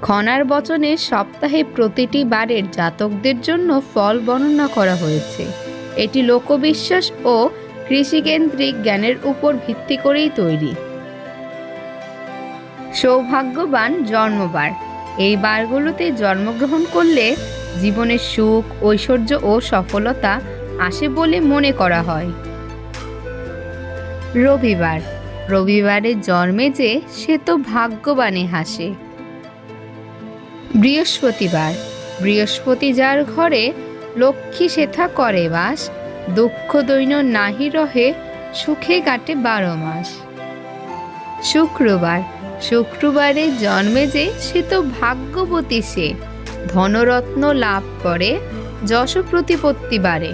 খনার বচনে সপ্তাহে প্রতিটি বারের জাতকদের জন্য ফল বর্ণনা করা হয়েছে। এটি লোকবিশ্বাস ও কৃষিকেন্দ্রিক জ্ঞানের উপর ভিত্তি করেই তৈরি। সৌভাগ্যবান জন্মবার। এই বারগুলোতে জন্মগ্রহণ করলে জীবনে সুখ, ঐশ্বর্য ও সফলতা আসে বলে মনে করা হয়। রবিবার। রবিবারে জন্মে যে সে তো ভাগ্যবানে হাসে। বৃহস্পতিবার। বৃহস্পতি যার ঘরে লক্ষ্মী সেথা করে বাস, দুঃখ দৈন্য নাহি রহে, সুখে কাটে 12 মাস। শুক্রবার। শুক্রবারে জন্মে যে সে তো ভাগ্যবতী সে, ধনরত্ন লাভ করে, যশ প্রতিপত্তি বাড়ে।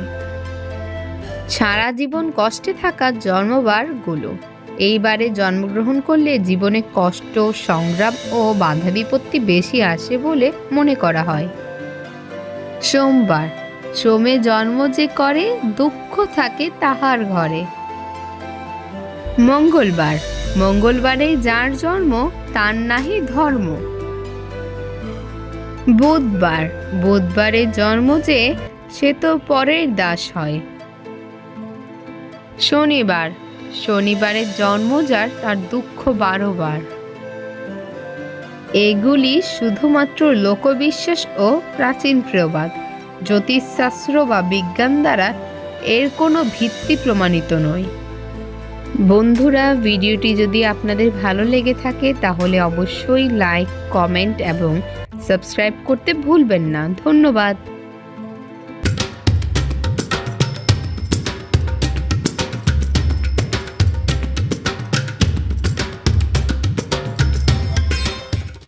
সারা জীবন কষ্টে থাকা জন্মবারগুলো এইবারে জন্মগ্রহণ করলে জীবনে কষ্ট, সংগ্রাম ও বাধা বিপত্তি বেশি আসে বলে মনে করা হয়। সোমবার। সোমে জন্ম যে করে দুঃখ থাকে তাহার ঘরে। মঙ্গলবার। মঙ্গলবারে যার জন্ম তার নাহি ধর্ম। বুধবার। বুধবারে জন্ম যে সে তো পরের দাস হয়। শনিবার। শনিবারে জন্ম যার তার দুঃখ 12 বার। এগুলি শুধুমাত্র লোকবিশ্বাস ও প্রাচীন প্রবাদ। জ্যোতিষশাস্ত্র বা বিজ্ঞান দ্বারা এর কোনো ভিত্তি প্রমাণিত নয়। বন্ধুরা, ভিডিওটি যদি আপনাদের ভালো লেগে থাকে তাহলে অবশ্যই লাইক, কমেন্ট এবং সাবস্ক্রাইব করতে ভুলবেন না। ধন্যবাদ।